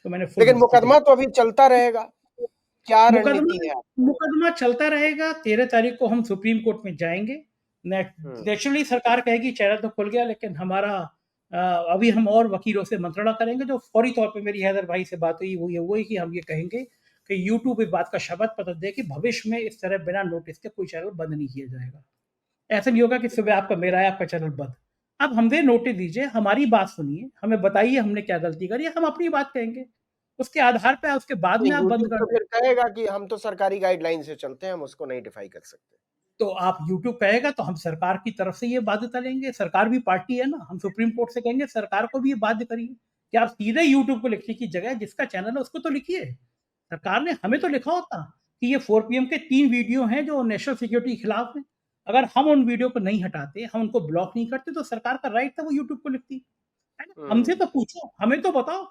तो मैंने फुल लेकिन मस्ती करी। मुकदमा तो अभी चलता रहेगा। क्या मुकदमा रणनीति है आपकी? मुकदमा चलता रहेगा, 13 तारीख को हम सुप्रीम कोर्ट में जाएँगे। ने हुँ, नेचुरली सरकार कहेगी चेहरा तो खुल गया लेकिन हमारा अभी हम और वकीलों से मंत्रणा करेंगे जो फौरी तौर पे मेरी हैदर भाई से बात हुई वो ये हुई कि हम ये कहेंगे कि यूट्यूब इस बात का शपथ पत्र दे कि भविष्य में इस तरह बिना नोटिस के कोई चैनल बंद नहीं किया जाएगा। ऐसा नहीं होगा कि सुबह आपका मेरा है, आपका चैनल बंद। आप हमें नोटिस दीजिए, हमारी बात सुनिए, हमें बताइए हमने क्या गलती करी है, हम अपनी बात कहेंगे। उसके आधार पे उसके बाद नहीं में आप बंद यूट्यूब कर तो दें। फिर कहेगा कि हम तो सरकारी गाइडलाइन से चलते हैं, हम उसको नहीं डिफाई कर सकते। तो आप यूट्यूब कहेगा तो हम सरकार की तरफ से ये बाध्यता लेंगे, सरकार भी पार्टी है ना, हम सुप्रीम कोर्ट से कहेंगे सरकार को भी ये बाध्य करिए, कि आप सीधे यूट्यूब को लिखने की जगह जिसका चैनल है उसको तो लिखिए। सरकार ने हमें तो लिखा होता कि ये 4 पीएम के 3 वीडियो हैं जो नेशनल सिक्योरिटी के खिलाफ हैं। अगर हम उन वीडियो को नहीं हटाते, हम उनको ब्लॉक नहीं करते तो सरकार का राइट था वो यूट्यूब को लिखती, है ना? हमसे हुँ, तो पूछो, हमें तो बताओ।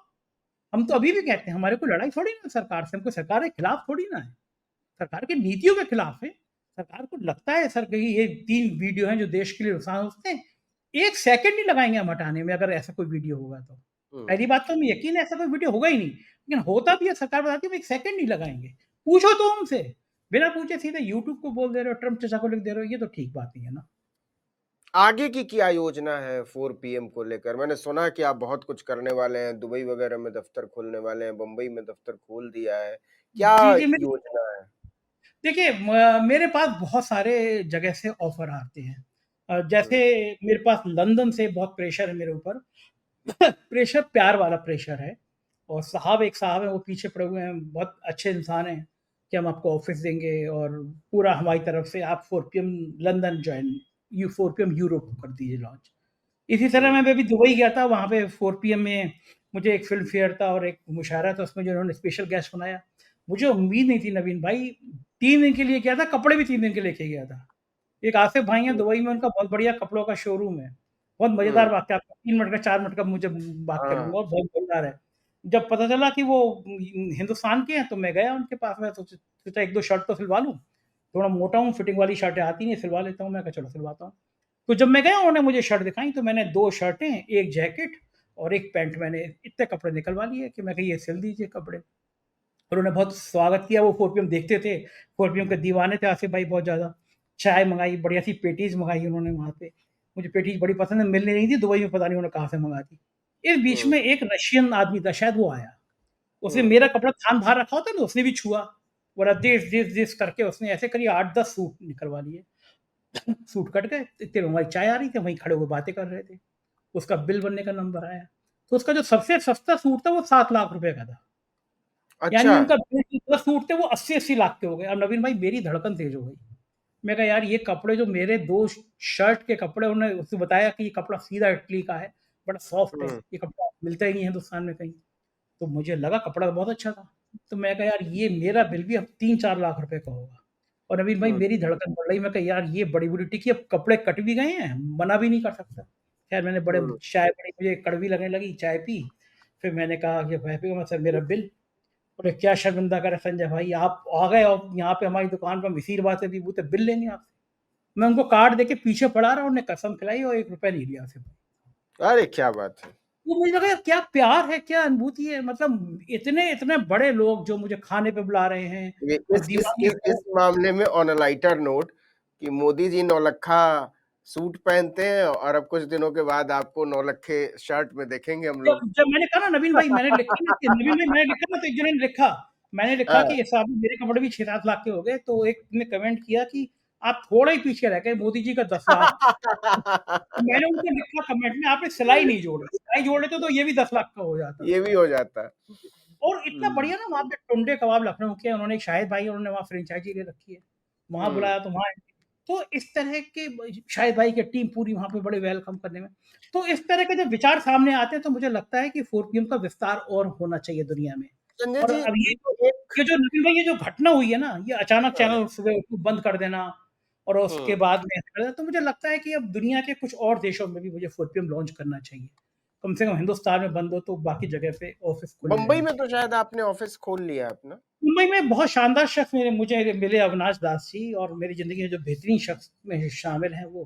हम तो अभी भी कहते हैं हमारे कोई लड़ाई थोड़ी ना है सरकार से, हम कोई सरकार के खिलाफ थोड़ी ना है। सरकार की नीतियों के खिलाफ है। सरकार को लगता है सर कि ये 3 वीडियो हैं जो देश के लिए नुकसान हो सकते हैं। 1 सेकंड नहीं लगाएँगे हम हटाने में अगर ऐसा कोई वीडियो होगा तो। हुँ। पहली बात तो हमें यकीन है ऐसा कोई वीडियो होगा ही नहीं। लेकिन होता भी है सरकार बताती है हम 1 सेकंड नहीं लगाएँगे। पूछो तो उनसे। बिना पूछे सीधे यूट्यूब को बोल दे रहे हो, ट्रम्प चचा को लिख दे रहे हो, ये तो ठीक बात नहीं है ना। आगे की क्या योजना है 4 पीएम को लेकर? मैंने सुना कि आप बहुत कुछ करने वाले हैं, दुबई वगैरह में दफ्तर खोलने वाले हैं, बम्बई में दफ्तर खोल दिया है। क्या जी, जी, मेरी योजना है? देखिए मेरे पास बहुत सारे जगह से ऑफ़र आते हैं। जैसे हुँ, मेरे पास लंदन से बहुत प्रेशर है मेरे ऊपर। प्रेशर प्यार वाला प्रेशर है और साहब एक साहब हैं वो पीछे पड़े हुए हैं, बहुत अच्छे इंसान हैं कि हम आपको ऑफ़िस देंगे और पूरा हमारी तरफ से आप 4 PM London join 4 PM Europe कर दीजिए लॉन्च। इसी तरह हुँ, मैं अभी दुबई गया था, वहाँ पे 4 पीएम में मुझे एक फ़िल्म फेयर था और एक मुशायरा था, उसमें जो उन्होंने स्पेशल गेस्ट बनाया। मुझे उम्मीद नहीं थी नवीन भाई, 3 दिन के लिए गया था, कपड़े भी 3 दिन के लेके गया था। एक आसिफ भाई हैं दुबई में, उनका बहुत बढ़िया कपड़ों का शोरूम है। बहुत मज़ेदार हुँ, वाक़या, आपको 3 मिनट का 4 मिनट का मुझे वाक़या हाँ, कहूँगा, बहुत मज़ेदार है। जब पता चला कि वो हिंदुस्तान के हैं, तो मैं गया उनके पास में, सोचा 1-2 शर्ट तो सिलवा लूँ। थोड़ा मोटा हूँ, फिटिंग वाली शर्टें आती नहीं, सिलवा लेता हूँ। मैं कहा चलो सिलवाता हूँ। तो जब मैं गया उन्होंने मुझे शर्ट दिखाई, तो मैंने 2 शर्टें, 1 जैकेट और 1 पैंट, मैंने इतने कपड़े निकलवा लिए कि मैं कहा ये सिल दीजिए कपड़े। उन्होंने बहुत स्वागत किया, वो 4 पीएम देखते थे, 4 पीएम के दीवाने थे आसिफ भाई बहुत ज़्यादा। चाय मँगाई, बढ़िया सी पेटीज़ मँगाई उन्होंने वहाँ पे। मुझे पेटीज़ बड़ी पसंद है, मिल नहीं रही थी, दुबई में पता नहीं उन्होंने कहाँ से मँगा दी। इस बीच हुँ, में एक रशियन आदमी था, शायद वो आया। उसने हुँ, मेरा कपड़ा थान बाहर रखा होता है ना, उसने भी छुआ। बोला दिस करके उसने ऐसे करीब 8-10 सूट निकलवा लिए। सूट कट गए, इतने में हमारी चाय आ रही थी, वहीं खड़े हुए बातें कर रहे थे। उसका बिल बनने का नंबर आया। तो उसका जो सबसे सस्ता सूट था वो 7 लाख रुपए का था। यानी अच्छा, उनका बिल जो 10 सूट थे वो 80-80 लाख के हो गए। अब नवीन भाई मेरी धड़कन तेज़ हो गई। मैं कहा यार ये कपड़े जो मेरे 2 शर्ट के कपड़े, उन्होंने उसने बताया कि ये कपड़ा सीधा इटली का है, बड़ा सॉफ्ट है, हुँ, ये कपड़ा मिलता ही नहीं है हिंदुस्तान में कहीं। तो मुझे लगा कपड़ा तो बहुत अच्छा था। तो मैं कहा यार ये मेरा बिल भी अब 3-4 लाख रुपए का होगा। और नवीन भाई हुँ, मेरी धड़कन बढ़ रही, मैं कहा यार ये बड़ी-बड़ी टिकी, अब कपड़े कट भी गए हैं, मना भी नहीं कर सकता। खैर मैंने बड़े हुँ। चाय बड़ी मुझे कड़वी लगने लगी, चाय पी। फिर मैंने कहा कि भाई मैं सर मेरा बिल। बोले क्या शर्मिंदा करे संजय भाई, आप आ गए और यहाँ पे हमारी दुकान पे हम इसी बात से भी बोलते बिल लेंगे आपसे। मैं उनको कार्ड देके पीछे पड़ा रहा, उन्होंने कसम खिलाई और 1 रुपया नहीं लिया सिर्फ। अरे क्या बात है! तो मुझे लगा यार क्या प्यार है, क्या अनुभूति है, मतलब इतने इतने बड़े लोग जो मुझे खाने पे बुला रहे हैं ये और इस इस दीवानी इस इस लोग। मामले में ऑन अ लाइटर नोट कि मोदी जी नौलक्खा सूट पहनते हैं और अब कुछ दिनों के बाद आपको नौलक्खे शर्ट में देखेंगे हम जब लोग। जब मैंने कहा ना नवीन भाई, मैंने लिखा ना कि नवीन भाई मैंने लिखा ना, तो एक जने ने लिखा, मैंने लिखा हाँ। कि ये साहब मेरे कपड़े भी 6-7 लाख के हो गए, तो एक ने कमेंट किया कि आप थोड़ा ही पीछे रह गए, मोदी जी का 10 लाख। तो मैंने उनको लिखा कमेंट में, आपने सिलाई नहीं जोड़ी, सिलाई जोड़ लेते तो ये भी 10 लाख का हो जाता। ये भी हो जाता। और इतना हुँ, बढ़िया ना वहाँ पे टुंडे कबाब लखनऊ के, उन्होंने एक शाहिद भाई, उन्होंने वहाँ फ्रेंचाइज़ी ले रखी है। वहाँ हुँ, बुलाया तो वहाँ, तो इस तरह के शाहिद भाई की टीम पूरी वहाँ पे बड़े वेलकम करने में। तो इस तरह के जब विचार सामने आते हैं तो मुझे लगता है कि 4 पीएम का विस्तार और होना चाहिए दुनिया में। संजय और जी अब ये तो एक ये जो नवीन भाई ये जो घटना हुई है ना, ये अचानक हाँ, चैनल सुबह बंद कर देना और उसके हुँ, बाद में ऐसा कर देना, तो मुझे लगता है कि अब दुनिया के कुछ और देशों में भी मुझे 4 पीएम लॉन्च करना चाहिए। कम से कम हिंदुस्तान में बंद हो तो बाकी जगह पे ऑफ़िस खुले बम्बई रहने में चाहिए। तो शायद आपने ऑफ़िस खोल लिया अपना? मुंबई में बहुत शानदार शख्स मेरे मुझे मिले, अविनाश दास जी, और मेरी ज़िंदगी में जो बेहतरीन शख्स में शामिल हैं वो।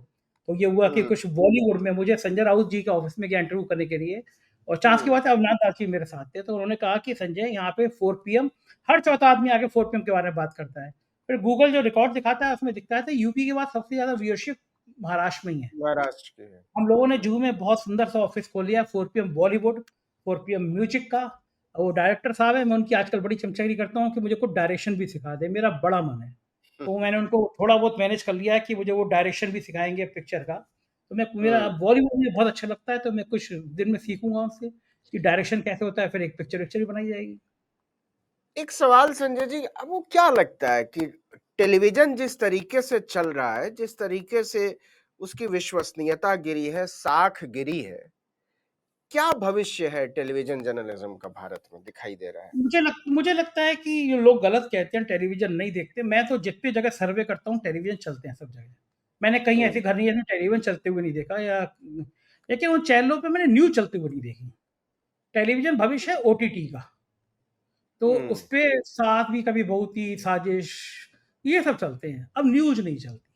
तो ये हुआ कि हुँ, कुछ बॉलीवुड में मुझे संजय राउत जी का ऑफ़िस में गया इंटरव्यू करने के लिए, और चाँस की हुँ, बात है अविनाश दास जी मेरे साथ थे, तो उन्होंने कहा कि संजय यहाँ पे 4 पीएम, हर चौथा आदमी आके 4 पीएम के बारे में बात करता है। फिर गूगल जो रिकॉर्ड दिखाता है उसमें दिखता है तो यूपी के बाद सबसे ज़्यादा व्यूअरशिप महाराष्ट्र में ही है। महाराष्ट्र के हैं। हम लोगों ने जुहू में बहुत सुंदर सा ऑफिस खोल लिया, 4 पीएम बॉलीवुड, 4 पीएम म्यूजिक का। वो डायरेक्टर साहब हैं, मैं उनकी आजकल बड़ी चमचगिरी करता हूँ कि मुझे कुछ डायरेक्शन भी सिखा दें, मेरा बड़ा मन है। तो मैंने उनको थोड़ा बहुत मैनेज कर लिया है कि मुझे वो डायरेक्शन भी सिखाएँगे पिक्चर का। तो मैं मेरा हुँ, बॉलीवुड मुझे बहुत अच्छा लगता है, तो मैं कुछ दिन में सीखूँगा उनसे कि डायरेक्शन कैसे होता है, फिर एक पिक्चर विक्चर भी बनाई जाएगी। एक सवाल संजय जी अब वो क्या लगता है कि टेलीविज़न जिस तरीके से चल रहा है, जिस तरीके से उसकी विश्वसनीयता गिरी है, साख गिरी है, क्या भविष्य है टेलीविज़न जर्नलिज़्म का भारत में दिखाई दे रहा है? मुझे लगता है कि ये लोग गलत कहते हैं टेलीविज़न नहीं देखते, मैं तो जितनी जगह सर्वे करता हूँ टेलीविज़न चलते हैं सब जगह। मैंने कहीं हुँ, ऐसे घर नहीं है जहाँ टेलीविज़न चलते हुए नहीं देखा, या लेकिन उन चैनलों पे मैंने न्यूज़ चलते हुए नहीं देखी। टेलीविज़न भविष्य है ओटीटी का, तो हुँ, उसपे साथ भी कभी बहुती, साजिश, ये सब चलते हैं, अब न्यूज़ नहीं चलती।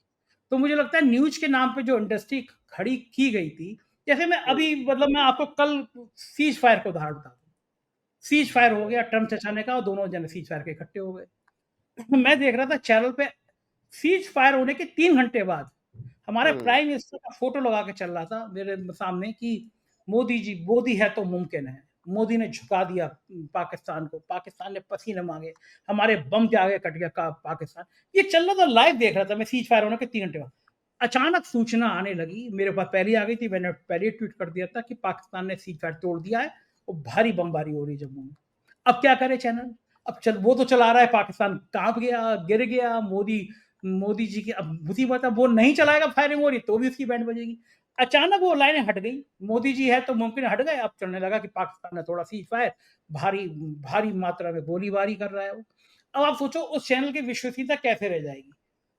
तो मुझे लगता है न्यूज़ के नाम पे जो इंडस्ट्री खड़ी की गई थी, जैसे मैं हुँ, अभी मतलब मैं आपको कल सीज़ फायर का उदाहरण बताता हूँ। सीज़ फायर हो गया ट्रम्प चचा ने कहा और दोनों जने सीज़ फायर के इकट्ठे हो गए। मैं देख रहा था चैनल पे, सीज़ फायर होने के 3 घंटे बाद हमारे हुँ, प्राइम मिनिस्टर का फ़ोटो लगा के चल रहा था मेरे सामने कि मोदी जी, मोदी है तो मुमकिन है। मोदी ने झुका दिया पाकिस्तान को, पाकिस्तान ने पसीने माँगे, हमारे बम के आगे कट गया का पाकिस्तान। ये चल रहा था, लाइव देख रहा था मैं सीज़ फायर होने के 3 घंटे बाद। अचानक सूचना आने लगी, मेरे पास पहले ही आ गई थी, मैंने पहले ही ट्वीट कर दिया था कि पाकिस्तान ने सीज़ फायर तोड़ दिया है और भारी बमबारी हो रही है जम्मू में। अब क्या करे चैनल? अब चल वो तो चला रहा है, पाकिस्तान काँप गया, गिर गया, मोदी मोदी जी की अब मुसीबत है, वो नहीं चलाएगा, फायरिंग हो रही तो भी उसकी बैंड बजेगी। अचानक वो लाइनें हट गई, मोदी जी है तो मुमकिन है, हट गए, अब चलने लगा कि पाकिस्तान ने थोड़ा सीज़ फायर, भारी भारी मात्रा में गोलीबारी कर रहा है वो। अब आप सोचो उस चैनल की विश्वसनीयता कैसे रह जाएगी?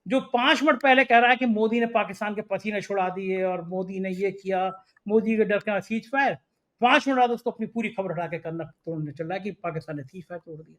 जो 5 मिनट पहले कह रहा है कि मोदी ने पाकिस्तान के पसीने छुड़ा दिए और मोदी ने ये किया, मोदी के डर का सीज़ फायर, 5 मिनट बाद उसको अपनी पूरी खबर हटा के करना तोड़ने चल रहा है कि पाकिस्तान ने सीज़ फायर तोड़ दिया।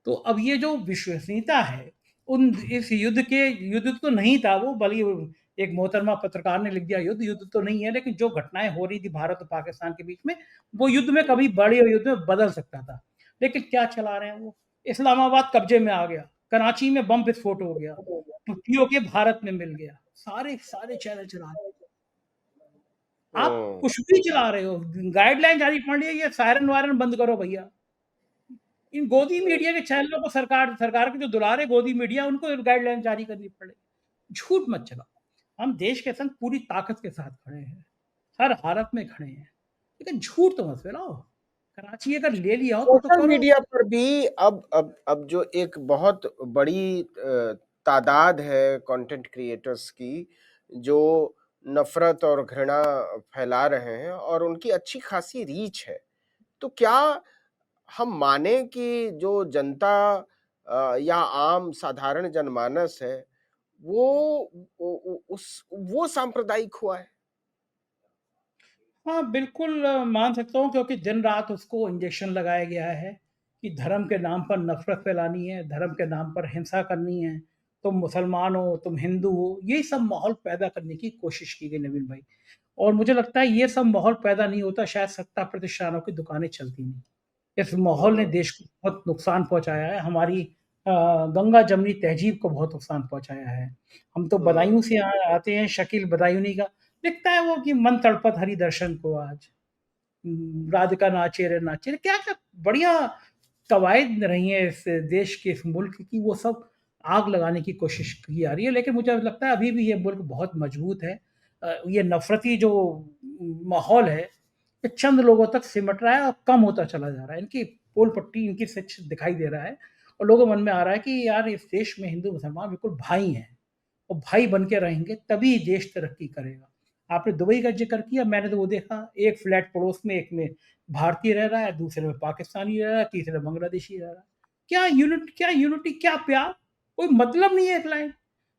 तो अब ये जो विश्वसनीयता है, उन इस युद्ध तो नहीं था वो, बल्कि एक मोहतरमा पत्रकार ने लिख दिया युद्ध तो नहीं है, लेकिन जो घटनाएँ हो रही थी भारत और पाकिस्तान के बीच में, वो युद्ध में कभी बड़े युद्ध में बदल सकता था। लेकिन क्या चला रहे हैं वो? इस्लामाबाद कब्जे में आ गया, कराची में बम विस्फोट हो गया, तो पीओके भारत में मिल गया, सारे चैनल चला रहे हैं। आप हम्म। कुछ भी चला रहे हो, गाइडलाइन जारी पड़ रही है, ये सायरन वायरन बंद करो भैया। इन गोदी मीडिया के चैनलों को सरकार के जो दुलारे गोदी मीडिया उनको गाइडलाइन जारी करनी पड़े। झूठ मत चलाओ। हम देश के संग पूरी ताकत के साथ खड़े हैं, हर हालत में खड़े हैं, लेकिन झूठ तो मत फैलाओ। कराची अगर ले लिया हो तो सोशल करो। मीडिया पर भी अब जो एक बहुत बड़ी तादाद है कंटेंट क्रिएटर्स की, जो नफरत और घृणा फैला रहे हैं और उनकी अच्छी खासी रीच है। तो क्या हम माने कि जो जनता या आम साधारण जनमानस है, वो वो सांप्रदायिक हुआ है? हाँ, बिल्कुल मान सकता हूँ, क्योंकि दिन-रात उसको इंजेक्शन लगाया गया है कि धर्म के नाम पर नफ़रत फैलानी है, धर्म के नाम पर हिंसा करनी है। तुम मुसलमान हो, तुम हिंदू हो, ये सब माहौल पैदा करने की कोशिश की गई नवीन भाई। और मुझे लगता है ये सब माहौल पैदा नहीं होता, शायद सत्ता प्रतिष्ठानों की दुकानें चलती नहीं। इस माहौल ने हम्म। देश को बहुत नुकसान पहुँचाया है, हमारी गंगा-जमनी तहज़ीब को बहुत नुकसान पहुँचाया है। हम तो बदायूँ हम्म। से यहाँ आते हैं, शकील बदायूँनी का लिखता है वो कि मन तड़पत हरि दर्शन को आज। राधिका नाचे रे नाचे रे, क्या-क्या बढ़िया कवायद रही हैं इस देश के, इस मुल्क की, वो सब आग लगाने की कोशिश की जा रही है। लेकिन मुझे लगता है अभी भी ये मुल्क बहुत मजबूत है। ये नफ़रती जो माहौल है, ये चंद लोगों तक सिमट रहा है और कम होता चला जा रहा है। इनकी पोल पट्टी, इनकी सच दिखाई दे रहा है और लोगों के मन में आ रहा है कि यार इस देश में हिंदू मुसलमान बिल्कुल भाई हैं और भाई बन के रहेंगे तभी देश तरक्की करेगा। आपने दुबई का ज़िक्र किया, मैंने तो वो देखा, एक फ्लैट पड़ोस में एक में भारतीय रह रहा है, दूसरे में पाकिस्तानी रह रहा है, तीसरे में बांग्लादेशी रह रहा है। क्या यूनिटी, क्या प्यार? कोई मतलब नहीं है इस लाइन।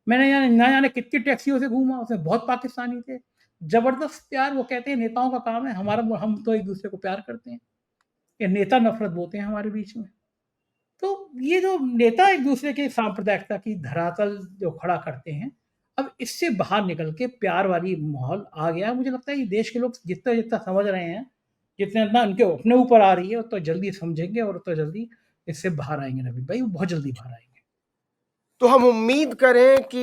मैंने यहाँ ना जाने कितनी टैक्सियों से घूमा, उसमें बहुत पाकिस्तानी थे। ज़बरदस्त प्यार, वो कहते हैं नेताओं का काम है, हम तो एक-दूसरे को प्यार करते हैं। ये नेता नफ़रत बोते हैं हमारे बीच में। तो ये जो नेता एक-दूसरे की सांप्रदायिकता की धरातल जो खड़ा करते हैं, अब इससे बाहर निकल के प्यार वाली माहौल आ गया है। मुझे लगता है ये देश के लोग जितना-जितना समझ रहे हैं, जितना उनके अपने ऊपर आ रही है, उतना जल्दी समझेंगे और उतना जल्दी इससे बाहर आएँगे नवीन भाई, बहुत जल्दी बाहर आएँगे। तो हम उम्मीद करें कि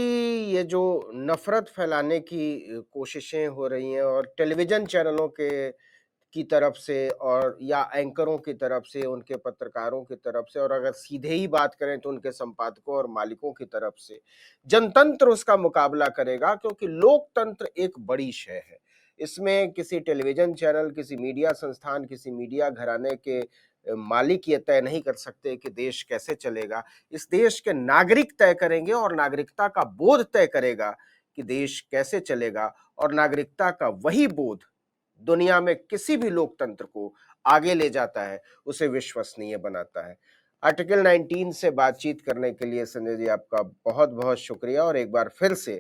ये जो नफ़रत फैलाने की कोशिशें हो रही हैं और टेलीविज़न चैनलों के की तरफ से और या एंकरों की तरफ से, उनके पत्रकारों की तरफ से, और अगर सीधे ही बात करें तो उनके संपादकों और मालिकों की तरफ से, जनतंत्र उसका मुकाबला करेगा, क्योंकि लोकतंत्र एक बड़ी शय है। इसमें किसी टेलीविज़न चैनल, किसी मीडिया संस्थान, किसी मीडिया घराने के मालिक ये तय नहीं कर सकते कि देश कैसे चलेगा। इस देश के नागरिक तय करेंगे और नागरिकता का बोध तय करेगा कि देश कैसे चलेगा, और नागरिकता का वही बोध दुनिया में किसी भी लोकतंत्र को आगे ले जाता है, उसे विश्वसनीय बनाता है। आर्टिकल 19 से बातचीत करने के लिए संजय जी आपका बहुत-बहुत शुक्रिया, और एक बार फिर से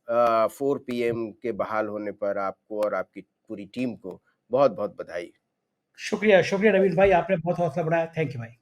4 पीएम के बहाल होने पर आपको और आपकी पूरी टीम को बहुत-बहुत बधाई। शुक्रिया, शुक्रिया नवीन भाई, आपने बहुत हौसला बढ़ाया। थैंक यू भाई।